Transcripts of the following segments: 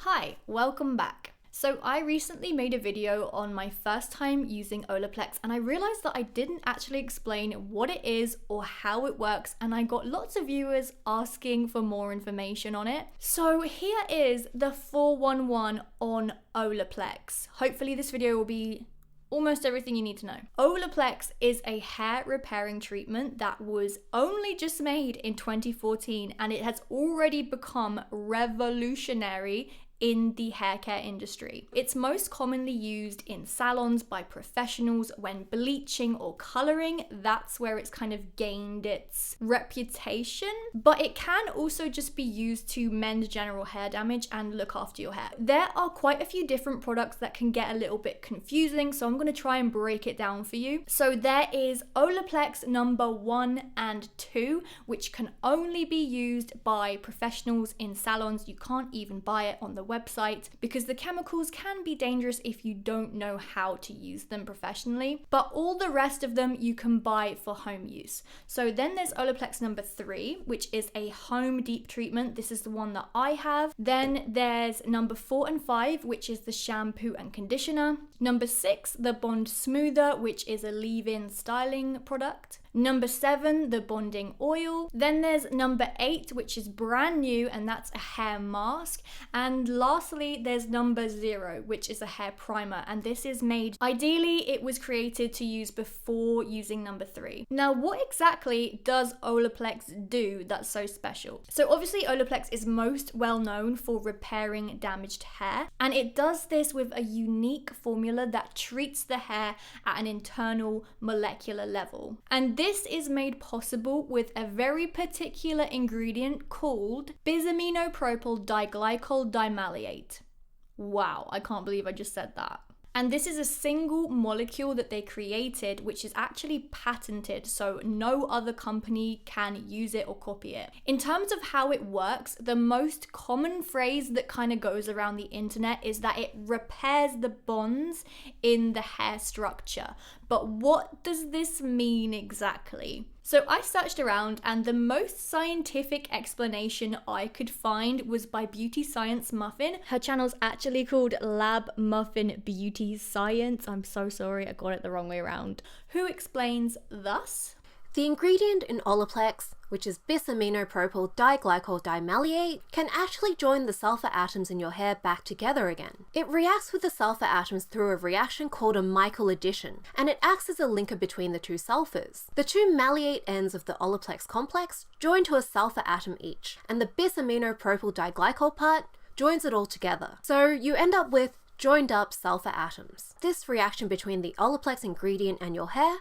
Hi, welcome back. So I recently made a video on my first time using Olaplex and I realized that I didn't actually explain what it is or how it works, and I got lots of viewers asking for more information on it. So here is the 411 on Olaplex. Hopefully this video will be almost everything you need to know. Olaplex is a hair repairing treatment that was only just made in 2014 and it has already become revolutionary in the hair care industry. It's most commonly used in salons by professionals when bleaching or coloring. That's where it's kind of gained its reputation, but it can also just be used to mend general hair damage and look after your hair. There are quite a few different products that can get a little bit confusing, so I'm going to try and break it down for you. So there is Olaplex number 1 and 2, which can only be used by professionals in salons. You can't even buy it on the website because the chemicals can be dangerous if you don't know how to use them professionally, but all the rest of them you can buy for home use. So then there's Olaplex number 3, which is a home deep treatment. This is the one that I have. Then there's number 4 and 5, which is the shampoo and conditioner. Number 6, the Bond Smoother, which is a leave-in styling product. Number 7, the bonding oil. Then there's number 8, which is brand new, and that's a hair mask. And lastly, there's number 0, which is a hair primer. And this is made, ideally, it was created to use before using number 3. Now, what exactly does Olaplex do that's so special? So obviously, Olaplex is most well known for repairing damaged hair. And it does this with a unique formula that treats the hair at an internal molecular level. And this is made possible with a very particular ingredient called bis-aminopropyl diglycol dimaleate. Wow, I can't believe I just said that. And this is a single molecule that they created, which is actually patented, so no other company can use it or copy it. In terms of how it works, the most common phrase that kind of goes around the internet is that it repairs the bonds in the hair structure. But what does this mean exactly? So I searched around and the most scientific explanation I could find was by Beauty Science Muffin. Her channel's actually called Muffin Beauty Science. I'm so sorry, I got it the wrong way around. Who explains thus: the ingredient in Olaplex, which is bis-aminopropyl diglycol dimaleate, can actually join the sulfur atoms in your hair back together again. It reacts with the sulfur atoms through a reaction called a Michael addition, and it acts as a linker between the two sulfurs. The two maleate ends of the Olaplex complex join to a sulfur atom each, and the bis-aminopropyl diglycol part joins it all together. So you end up with joined up sulfur atoms. This reaction between the Olaplex ingredient and your hair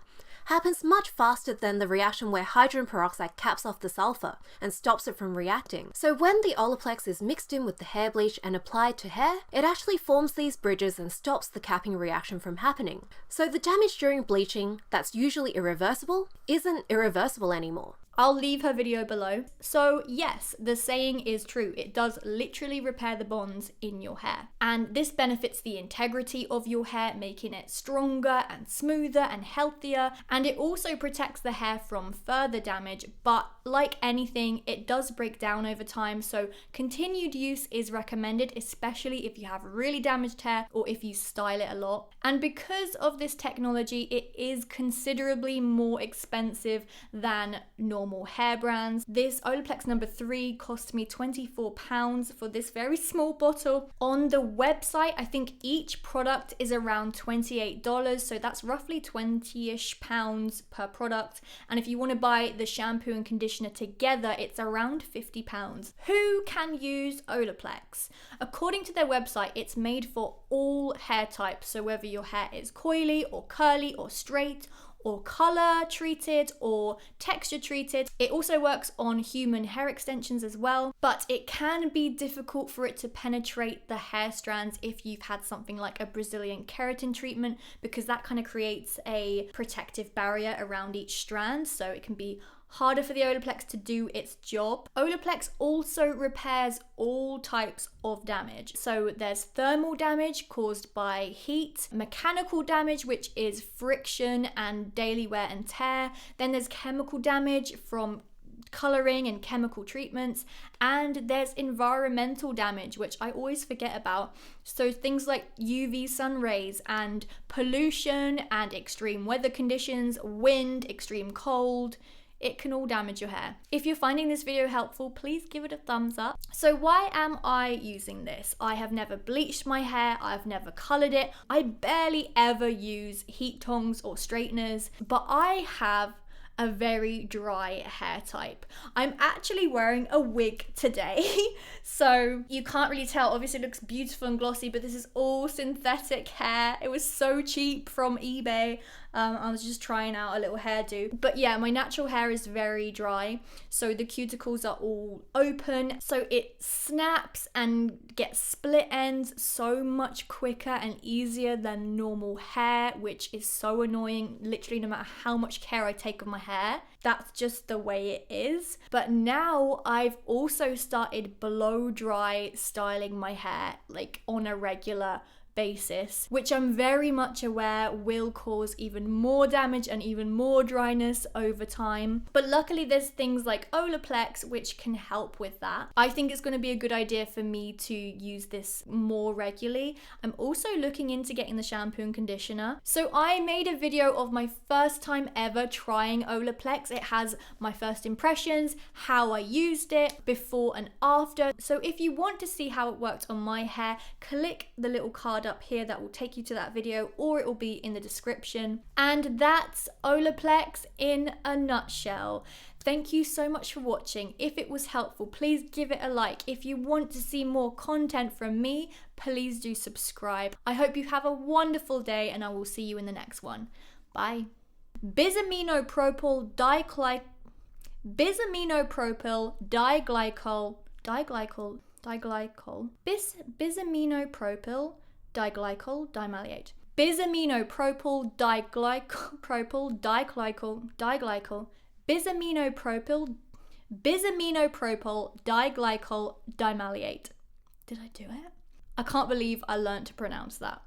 happens much faster than the reaction where hydrogen peroxide caps off the sulfur and stops it from reacting. So when the Olaplex is mixed in with the hair bleach and applied to hair, it actually forms these bridges and stops the capping reaction from happening. So the damage during bleaching that's usually irreversible isn't irreversible anymore. I'll leave her video below. So yes, the saying is true. It does literally repair the bonds in your hair. And this benefits the integrity of your hair, making it stronger and smoother and healthier. And it also protects the hair from further damage. But like anything, it does break down over time. So continued use is recommended, especially if you have really damaged hair or if you style it a lot. And because of this technology, it is considerably more expensive than normal hair brands. This Olaplex number 3 cost me £24 for this very small bottle. On the website, I think each product is around $28, so that's roughly 20-ish pounds per product. And if you want to buy the shampoo and conditioner together, it's around £50. Who can use Olaplex? According to their website, it's made for all hair types, so whether your hair is coily or curly or straight or color treated or texture treated. It also works on human hair extensions as well, but it can be difficult for it to penetrate the hair strands if you've had something like a Brazilian keratin treatment, because that kind of creates a protective barrier around each strand, so it can be harder for the Olaplex to do its job. Olaplex also repairs all types of damage. So there's thermal damage caused by heat, mechanical damage, which is friction and daily wear and tear. Then there's chemical damage from coloring and chemical treatments, and there's environmental damage, which I always forget about. So things like UV sun rays and pollution and extreme weather conditions, wind, extreme cold, it can all damage your hair. If you're finding this video helpful, please give it a thumbs up. So why am I using this? I have never bleached my hair, I've never colored it, I barely ever use heat tongs or straighteners, but I have a very dry hair type. I'm actually wearing a wig today, so you can't really tell. Obviously it looks beautiful and glossy, but this is all synthetic hair. It was so cheap from eBay. I was just trying out a little hairdo. But yeah, my natural hair is very dry, so the cuticles are all open, so it snaps and gets split ends so much quicker and easier than normal hair, which is so annoying. Literally, no matter how much care I take of my hair, that's just the way it is. But now I've also started blow dry styling my hair, like on a regular basis, which I'm very much aware will cause even more damage and even more dryness over time. But luckily there's things like Olaplex which can help with that. I think it's going to be a good idea for me to use this more regularly. I'm also looking into getting the shampoo and conditioner. So I made a video of my first time ever trying Olaplex. It has my first impressions, how I used it, before and after. So if you want to see how it worked on my hair, click the little card up here that will take you to that video, or it will be in the description. And that's Olaplex in a nutshell. Thank you so much for watching. If it was helpful, please give it a like. If you want to see more content from me, please do subscribe. I hope you have a wonderful day, and I will see you in the next one. Bye. Bisaminopropyl diglycol bisaminopropyl diglycol dimaleate. Bisaminopropyl diglycol dimaleate. Did I do it? I can't believe I learned to pronounce that.